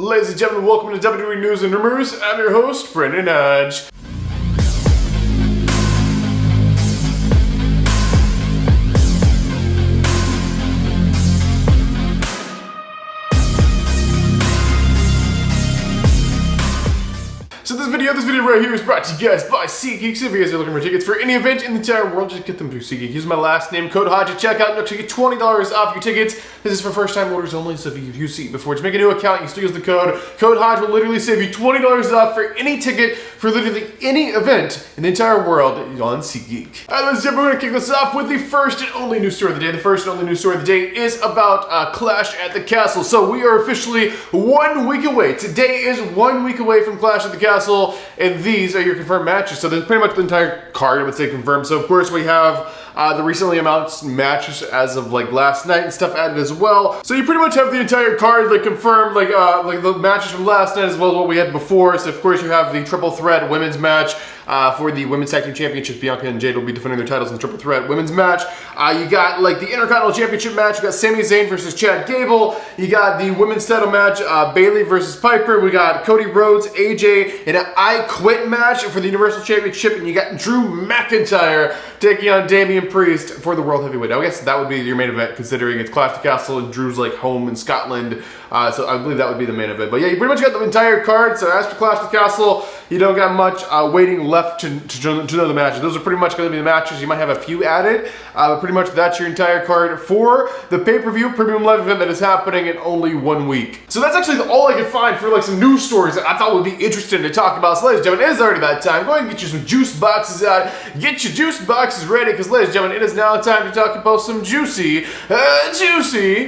Ladies and gentlemen, welcome to WWE News and Rumors. I'm your host, Brendan Hodge. So this video right here is brought to you guys by SeatGeek. If you guys are looking for tickets for any event in the entire world, just get them through SeatGeek. Use my last name, code Hodge at checkout, and you'll get $20 off your tickets. This is for first-time orders only, so if you've used SeatGeek before, just make a new account, you can still use the code. Code Hodge will literally save you $20 off for any ticket for literally any event in the entire world on SeatGeek. Alright, ladies and gentlemen, we're going to kick this off with the first and only news story of the day. The first and only news story of the day is about Clash at the Castle. So we are officially 1 week away. Today is 1 week away from Clash at the Castle, and these are your confirmed matches. So there's pretty much the entire card, I would say, confirmed. So of course we have the recently announced matches as of like last night and stuff added as well. So you pretty much have the entire card like confirmed, like the matches from last night as well as what we had before. So of course you have the triple threat women's match for the women's tag team championships. Bianca and Jade will be defending their titles in the triple threat women's match. You got like the Intercontinental Championship match. You got Sami Zayn versus Chad Gable. You got the women's title match, Bayley versus Piper. We got Cody Rhodes, AJ, in an I Quit match for the Universal Championship. And you got Drew McIntyre taking on Damian Priest for the World Heavyweight. Now, I guess that would be your main event, considering it's Clash at the Castle and Drew's like home in Scotland. So I believe that would be the main event. But yeah, you pretty much got the entire card. So as for Clash at the Castle, you don't got much waiting left to know the matches. Those are pretty much going to be the matches. You might have a few added, but pretty much that's your entire card for the pay-per-view premium live event that is happening in only 1 week. So that's actually all I could find for like some news stories that I thought would be interesting to talk about. So ladies and gentlemen, it is already that time. Go ahead and get you some juice boxes out. Get your juice boxes ready, because ladies and gentlemen, it is now time to talk about some juicy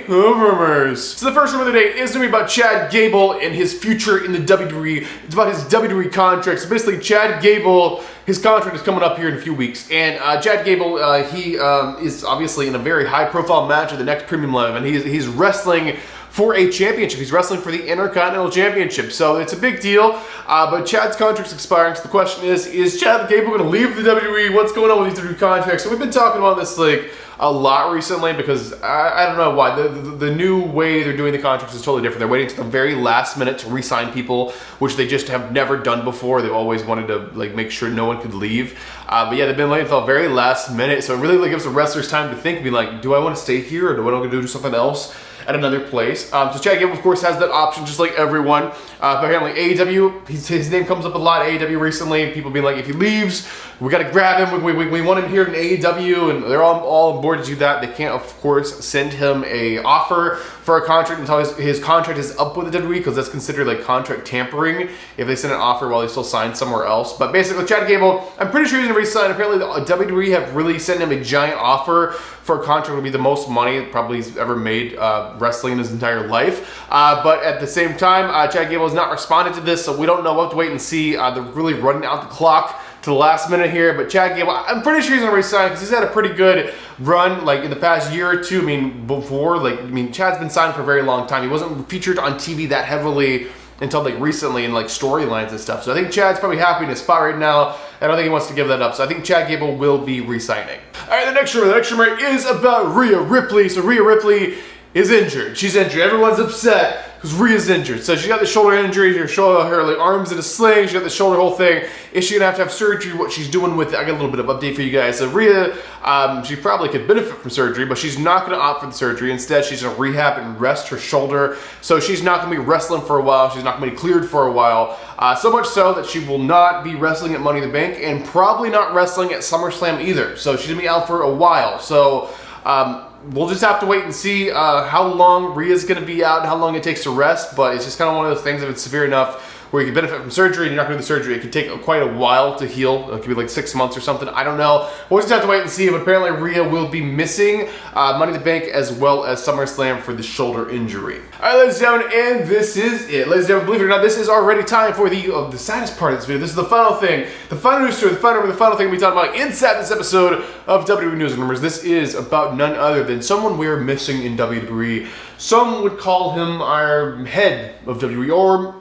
rumors. So the first rumor of the day is going to be about Chad Gable and his future in the WWE. It's about his WWE contract. So basically, Chad Gable, his contract is coming up here in a few weeks, and Chad Gable, he is obviously in a very high-profile match at the next Premium Live, and he's wrestling for a championship. He's wrestling for the Intercontinental Championship, so it's a big deal. But Chad's contract's expiring, so the question is Chad Gable going to leave the WWE? What's going on with these 3 contracts? So we've been talking about this like a lot recently, because I don't know why. The new way they're doing the contracts is totally different. They're waiting to the very last minute to re-sign people, which they just have never done before. They've always wanted to like make sure no one could leave. But yeah, they've been waiting until the very last minute, so it really like gives the wrestlers time to think, be like, do I want to stay here, or do I want to do something else at another place? So Chad Gable, of course, has that option just like everyone. Apparently AEW, his name comes up a lot at AEW recently. People being like, if he leaves, we got to grab him. We want him here in AEW, and they're all on board to do that. They can't, of course, send him a offer for a contract until his contract is up with the WWE, because that's considered like contract tampering if they send an offer while he's still signed somewhere else. But basically, Chad Gable, I'm pretty sure he's going to re-sign. Apparently, the WWE have really sent him a giant offer for a contract would be the most money probably he's ever made wrestling in his entire life. But at the same time, Chad Gable has not responded to this, so we don't know. We'll have to wait and see. They're really running out the clock to the last minute here. But Chad Gable, I'm pretty sure he's going to resign, because he's had a pretty good run like in the past year or two. Chad's been signed for a very long time. He wasn't featured on TV that heavily until like recently in like storylines and stuff. So I think Chad's probably happy in his spot right now. I don't think he wants to give that up. So I think Chad Gable will be re-signing. All right, the next rumor is about Rhea Ripley. So Rhea Ripley is injured. She's injured. Everyone's upset because Rhea's injured. So she got the shoulder injury, her like arms in a sling. She got the shoulder whole thing. Is she gonna have to have surgery? What she's doing with it? I got a little bit of update for you guys. So Rhea, she probably could benefit from surgery, but she's not gonna opt for the surgery. Instead, she's gonna rehab and rest her shoulder. So she's not gonna be wrestling for a while. She's not gonna be cleared for a while. So much so that she will not be wrestling at Money in the Bank, and probably not wrestling at SummerSlam either. So she's gonna be out for a while. So we'll just have to wait and see how long Rhea's going to be out and how long it takes to rest. But it's just kind of one of those things, if it's severe enough where you can benefit from surgery and you're not going to do the surgery, it can take quite a while to heal. It could be like 6 months or something. I don't know. We'll just have to wait and see. But apparently Rhea will be missing Money in the Bank as well as SummerSlam for the shoulder injury. All right, ladies and gentlemen, and this is it. Ladies and gentlemen, believe it or not, this is already time for the saddest part of this video. This is the final thing, the final news story, the final thing we'll be talking about inside this episode of WWE News and Rumors. This is about none other than someone we're missing in WWE. Some would call him our head of WWE, or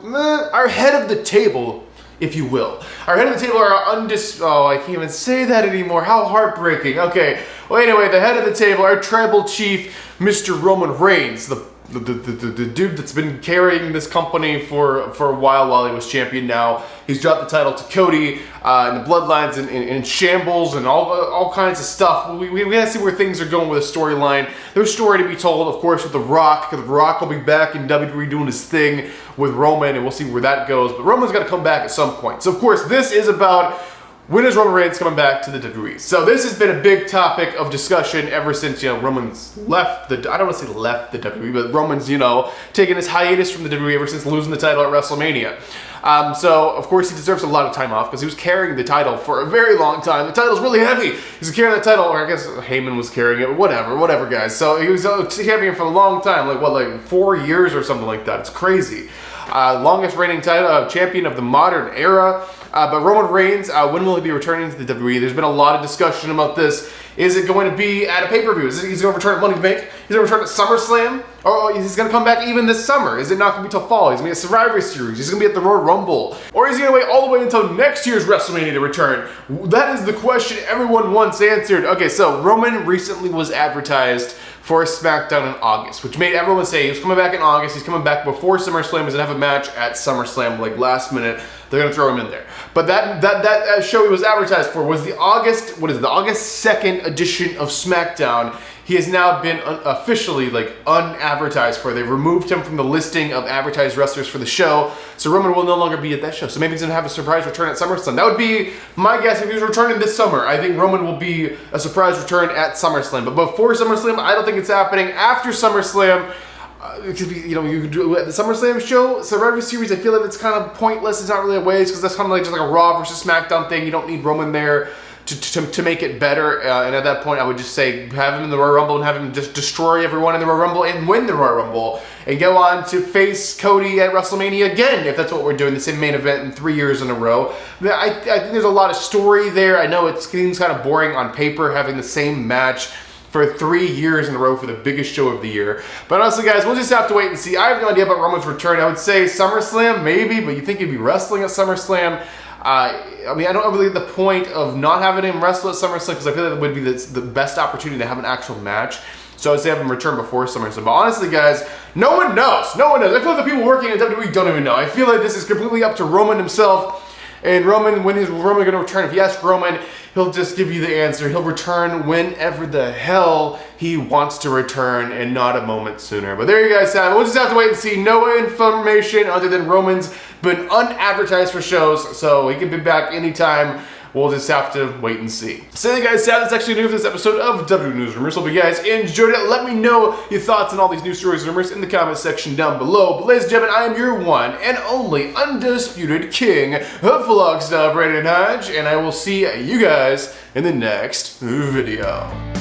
our head of the table, if you will. Our head of the table, I can't even say that anymore. How heartbreaking. Okay, well anyway, the head of the table, our tribal chief, Mr. Roman Reigns, the the dude that's been carrying this company for a while he was champion. Now he's dropped the title to Cody, and the bloodlines in shambles and all kinds of stuff. We gotta see where things are going with the storyline. There's a story to be told, of course, with The Rock. The Rock will be back in WWE doing his thing with Roman, and we'll see where that goes. But Roman's got to come back at some point. So of course, this is about when is Roman Reigns coming back to the WWE? So this has been a big topic of discussion ever since, Roman's left I don't want to say left the WWE, but Roman's, taking his hiatus from the WWE ever since losing the title at WrestleMania. So, of course, he deserves a lot of time off because he was carrying the title for a very long time. The title's really heavy. He's carrying the title, or I guess Heyman was carrying it, whatever, guys. So he was champion for a long time, like 4 years or something like that. It's crazy. Longest reigning title champion of the modern era. But Roman Reigns, when will he be returning to the WWE? There's been a lot of discussion about this. Is it going to be at a pay-per-view? Is he going to return at Money in the Bank? He's going to return at SummerSlam? Or is he going to come back even this summer? Is it not going to be till fall? He's going to be at Survivor Series. He's going to be at the Royal Rumble. Or is he going to wait all the way until next year's WrestleMania to return? That is the question everyone wants answered. Okay, so Roman recently was advertised for a SmackDown in August, which made everyone say he was coming back in August. He's coming back before SummerSlam. He's going to have a match at SummerSlam, like last minute. They're going to throw him in there. But that show he was advertised for was the August 2nd edition of SmackDown. He has now been officially unadvertised for. They've removed him from the listing of advertised wrestlers for the show. So Roman will no longer be at that show. So maybe he's going to have a surprise return at SummerSlam. That would be my guess if he was returning this summer. I think Roman will be a surprise return at SummerSlam. But before SummerSlam, I don't think it's happening. After SummerSlam, it could be, you could do the SummerSlam show, Survivor Series. I feel like it's kind of pointless. It's not really a waste because that's kind of just like a Raw versus SmackDown thing. You don't need Roman there to make it better. And at that point, I would just say have him in the Royal Rumble and have him just destroy everyone in the Royal Rumble and win the Royal Rumble and go on to face Cody at WrestleMania again, if that's what we're doing, the same main event in 3 years in a row. I think there's a lot of story there. I know it seems kind of boring on paper having the same match for 3 years in a row for the biggest show of the year. But honestly, guys, we'll just have to wait and see. I have no idea about Roman's return. I would say SummerSlam, maybe, but you think he'd be wrestling at SummerSlam? I don't know really the point of not having him wrestle at SummerSlam because I feel like that would be the best opportunity to have an actual match. So I'd say have him return before SummerSlam. But honestly, guys, no one knows. No one knows. I feel like the people working at WWE don't even know. I feel like this is completely up to Roman himself. And Roman, when is Roman going to return? If you ask Roman, he'll just give you the answer. He'll return whenever the hell he wants to return and not a moment sooner. But there you guys have it. We'll just have to wait and see. No information other than Roman's been unadvertised for shows, so he can be back anytime. We'll just have to wait and see. So there you guys have. That's actually new for this episode of WWE News Rumors. Hope you guys enjoyed it. Let me know your thoughts on all these news stories and rumors in the comment section down below. But ladies and gentlemen, I am your one and only undisputed king of Vlogstyle, Brandon Hodge, and I will see you guys in the next video.